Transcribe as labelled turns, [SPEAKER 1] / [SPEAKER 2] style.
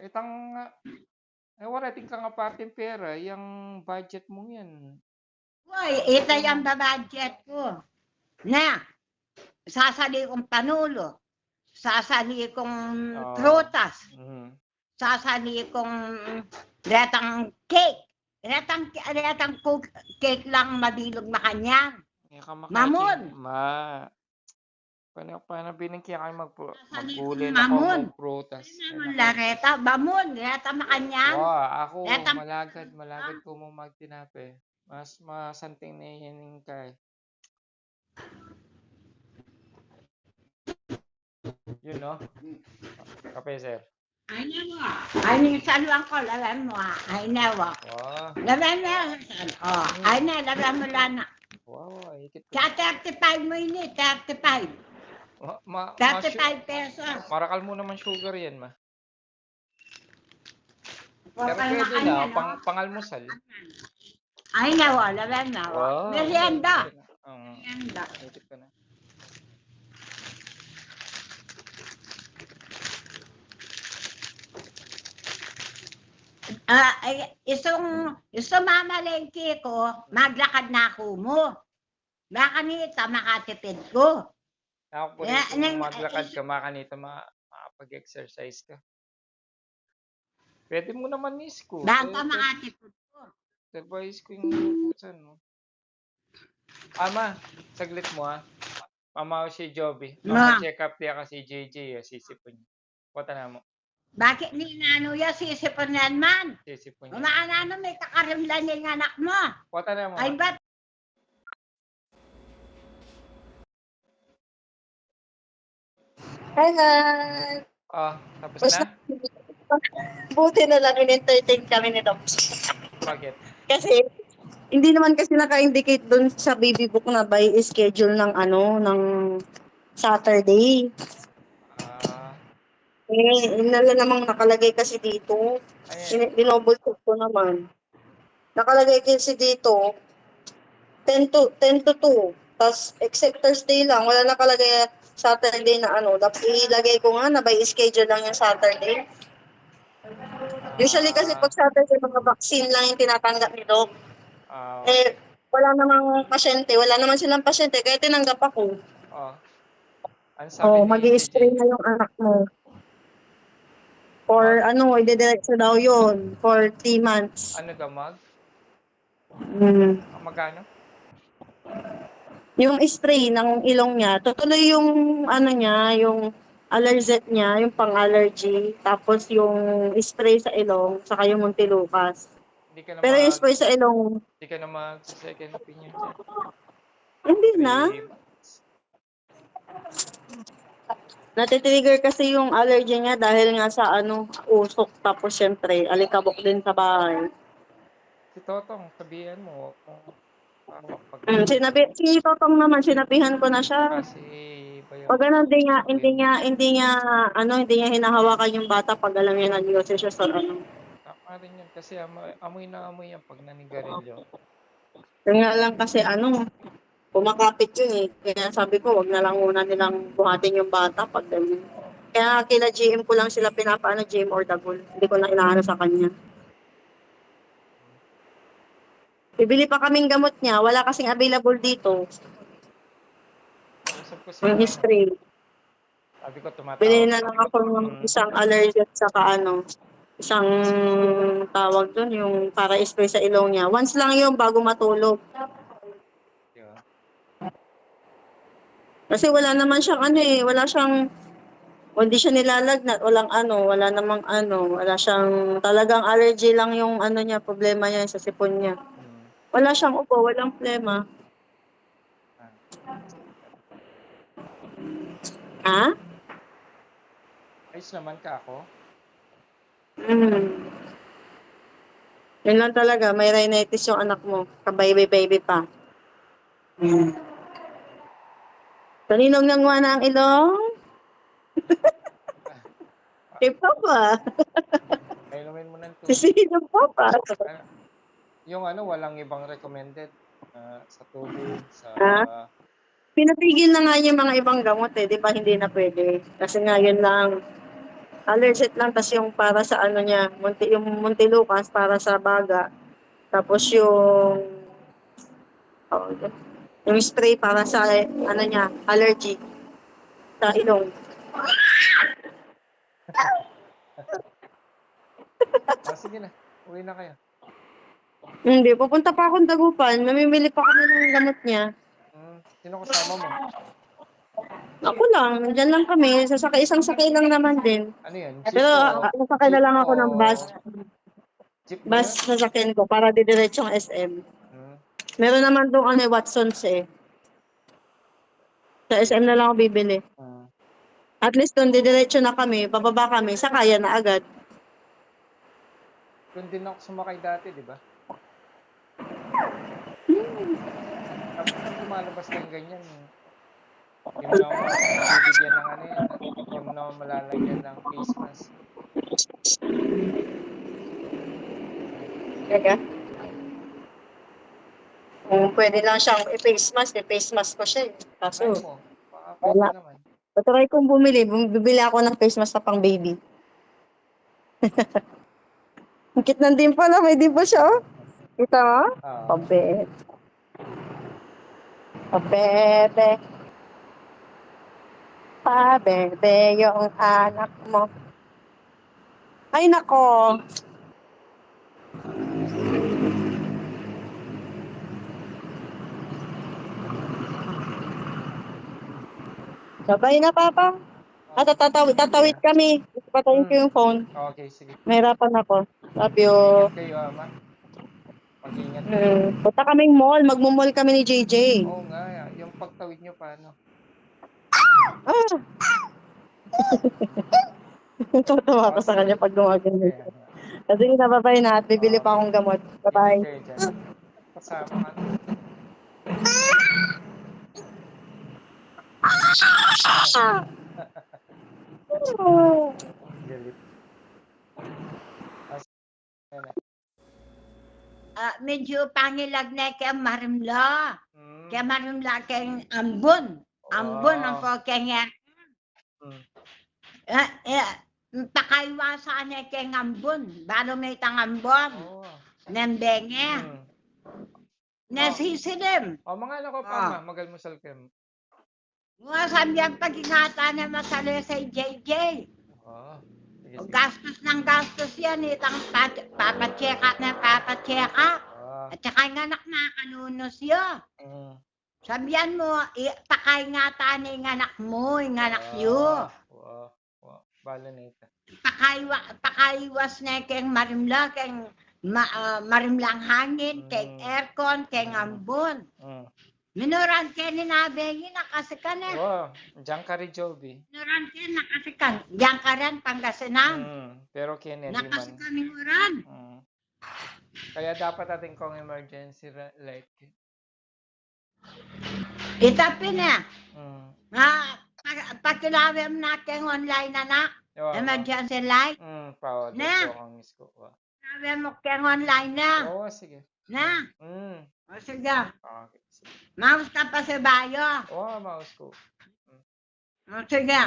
[SPEAKER 1] Itang wala din ka nga parteng pera, yang budget mo yan.
[SPEAKER 2] Uy, ito yung budget ko. Na, sasali kong panulo, sasali kong prutas, sasali kong retang cake. Retang cake lang mabilog na kanya. Mamon.
[SPEAKER 1] Paano binigyan kayo
[SPEAKER 2] Sasali
[SPEAKER 1] magkulay
[SPEAKER 2] kong
[SPEAKER 1] na
[SPEAKER 2] mamon.
[SPEAKER 1] prutas?
[SPEAKER 2] Naman lareta, bamon, reta makanya.
[SPEAKER 1] Ako, malagad ko mo magtinape. Mas masanting na yan ka eh. Yun, no? Kape, sir.
[SPEAKER 2] I never. Ay, saluan ko, lawan mo ah. I never.
[SPEAKER 1] Wow.
[SPEAKER 2] Lawan mo. Oh, ay na, lawan mo lang na.
[SPEAKER 1] Wow, ikit ko.
[SPEAKER 2] Sa 35 mo ini, 35. 35 pesos.
[SPEAKER 1] Marakal mo naman sugar yan, ma.
[SPEAKER 2] Pero
[SPEAKER 1] pwede na, pangalmusal.
[SPEAKER 2] Ay na, lawan mo.
[SPEAKER 1] Wow.
[SPEAKER 2] Merienda.
[SPEAKER 1] Merienda. Ikit ko na.
[SPEAKER 2] Isang mamalengke ko, maglakad na ako mo. Baka nita, makatipid ko.
[SPEAKER 1] Ako po rin, kung maglakad ka, makapag-exercise ka. Pwede mo naman ni-scooter.
[SPEAKER 2] Baka makatipid ko.
[SPEAKER 1] Surprise ko yung lutusan mo. Ama, saglit mo ha. Mama ko si Joby. Check up niya kasi JJ, sisipon niya. Punta na mo.
[SPEAKER 2] Bakit ni nano ya sisipon yan man?
[SPEAKER 1] Sisipon niya.
[SPEAKER 2] Umaanano may kakarimlan yung anak mo.
[SPEAKER 1] Punta na mo.
[SPEAKER 2] Ay ba't?
[SPEAKER 3] Hi, guys!
[SPEAKER 1] Tapos na?
[SPEAKER 3] Buti na lang in-entertain kami ni Doc.
[SPEAKER 1] Bakit?
[SPEAKER 3] Kasi, hindi naman kasi naka-indicate dun sa baby book na by schedule ng Saturday. Inala namang nakalagay kasi dito. Binobol check ko naman. Nakalagay kasi dito, 10 to 2. Tapos, except Thursday lang, wala nakalagay Saturday na Dapat ilagay ko nga na by schedule lang yung Saturday. Usually kasi pag Saturday, mga vaccine lang yung tinatanggap ni Doc. Wala namang pasyente, wala naman silang pasyente, kaya tinanggap ako.
[SPEAKER 1] Ano sabi ni
[SPEAKER 3] mag-i-spray na yung anak mo. For ide-diretso daw yun, for 3 months.
[SPEAKER 1] Ano gamag? Magkano?
[SPEAKER 3] Yung spray ng ilong niya, tutuloy yung yung Allerzet niya, yung pang-allergy, tapos yung spray sa ilong, saka yung Montelukast. Pero yung spray sa ilong,
[SPEAKER 1] hindi ka na mag-second opinion dyan.
[SPEAKER 3] Hindi na. Natitrigger kasi yung allergy niya dahil nga sa usok, tapos syempre, alikabok din sa bahay.
[SPEAKER 1] Si Totong, sabihan mo kung
[SPEAKER 3] si Totong naman, sinabihan ko na siya.
[SPEAKER 1] Kasi
[SPEAKER 3] pag hindi niya hinahawakan yung bata pag alam niya nag-iose siya sa
[SPEAKER 1] Tama rin yun kasi amoy na amoy yan pag nanigarilyo.
[SPEAKER 3] Kaya lang kasi kumakapit yun eh. Kaya sabi ko, wag na lang muna nilang buhatin yung bata pag ganyan. Kaya kila GM ko lang sila pinapaano, GM or Dagol. Hindi ko na inaano sa kanya. Bibili pa kaming gamot niya. Wala kasing available dito. Yung spray.
[SPEAKER 1] Sabi ko tumatawag.
[SPEAKER 3] Bili na lang ako ng isang allergy at saka isang tawag doon, yung para spray sa ilong niya. Once lang yun bago matulog.
[SPEAKER 1] Yeah.
[SPEAKER 3] Kasi wala naman siyang wala siyang, hindi siya nilalagnat, wala namang wala siyang, talagang allergy lang yung niya, problema niya sa sipon niya. Wala siyang ubo, walang plema. Ha?
[SPEAKER 1] Ayos naman ka ako?
[SPEAKER 3] Yun lang talaga, may rhinitis yung anak mo, kababy-baby pa. Kaninong nanguha na ang ilong? Kay Papa.
[SPEAKER 1] Kainumin mo ng tubig.
[SPEAKER 3] Sisihin ng Papa.
[SPEAKER 1] Yung walang ibang recommended sa tubig, sa...
[SPEAKER 3] Pinatigil na nga yung mga ibang gamot di ba hindi na pwede. Kasi nga yun lang. Allergic lang, tas yung para sa ano niya, yung Montelukas para sa baga. Tapos oh, yung spray para sa ano niya, allergy sa ilong.
[SPEAKER 1] Sige na. Uwi na kayo.
[SPEAKER 3] Hindi, pupunta pa akong Dagupan. Mamimili pa kami ng gamot niya.
[SPEAKER 1] Sino kasama mo?
[SPEAKER 3] Ako lang, dyan lang kami. Isang sakay lang naman din.
[SPEAKER 1] Ano yan?
[SPEAKER 3] Pero sasakay na lang ako ng bus.
[SPEAKER 1] Jeep ba
[SPEAKER 3] Bus
[SPEAKER 1] yun?
[SPEAKER 3] sasakyan ko para didiretsong SM. Meron naman doon ano, Watsons eh. Sa SM na lang ako bibili. At least doon didiretso na kami, bababa kami, sakayan na agad.
[SPEAKER 1] Doon din ako sumakay dati, di ba? Tapos pag lumalabas kayong ganyan, hindi mo naman mabibigyan ng ano yan. Hindi mo naman malalagyan ng face mask.
[SPEAKER 3] Kaya? Kung pwede lang siyang i-face mask ko siya eh. Kaso,
[SPEAKER 1] Try mo. Baka pwede
[SPEAKER 3] wala.
[SPEAKER 1] naman.
[SPEAKER 3] Patry kong bibili ako ng face mask na pang baby. Ang cute ng dimple, oh. May dimple siya, oh. Kita mo? Pabebe. Pabebe. Pabebe yung anak mo. Ay, nako. Sabay na, Papa. At tatawid kami. Patayin ko yung phone.
[SPEAKER 1] Okay, sige.
[SPEAKER 3] Mahirapan ako. Love you.
[SPEAKER 1] Ingat kayo, Ama. Mag-ingat kayo.
[SPEAKER 3] Punta kaming mall. Magmumall kami ni JJ.
[SPEAKER 1] Oo nga. Yung pagtawid nyo, paano?
[SPEAKER 3] Tatawa ako sa kanya pag gumaganyan. Kasi nababay na at bibili pa akong gamot. Bye-bye.
[SPEAKER 1] Ingat kayo dyan. Kasama ka. Galit.
[SPEAKER 2] Medyo pangilag na kaya marimla. Kaya marimla kaya ambon. Ambon ang ko kaya pakaiwasan na kaya ambon. Balo may tangambon. Nembenge. Nasisilim.
[SPEAKER 1] Mga anak ko pa, magalmusal kayo.
[SPEAKER 2] Mga sabihan pag-ingatan na masali sa JJ. Gastos ng gastos yan. Itang papacheck up na papacheck up. At saka yung anak na kanunos yun. Sabihan mo, pakaingatan na yung anak mo, yung anak nyo.
[SPEAKER 1] Bala na ito.
[SPEAKER 2] Pakaiwas na kayong marimla, kayong marimlang hangin, kayong aircon, kayong ambon. Minuran kayo ni Nabegi, nakasikan eh.
[SPEAKER 1] Diyan ka rin, Joby.
[SPEAKER 2] Minuran kayo, nakasikan. Diyan ka rin, Pangasinan.
[SPEAKER 1] Pero Kennedy man.
[SPEAKER 2] Nakasikan ni Muran.
[SPEAKER 1] Kaya dapat ating kong emergency light.
[SPEAKER 2] Itapin eh. Pagkilawin natin online na emergency light.
[SPEAKER 1] Power.
[SPEAKER 2] Na. Sabi mo kaya online na.
[SPEAKER 1] Oo, sige.
[SPEAKER 2] Na. O sige.
[SPEAKER 1] Okay.
[SPEAKER 2] Mouse ka pa sa bayo.
[SPEAKER 1] Oo, mouse ko.
[SPEAKER 2] O sige.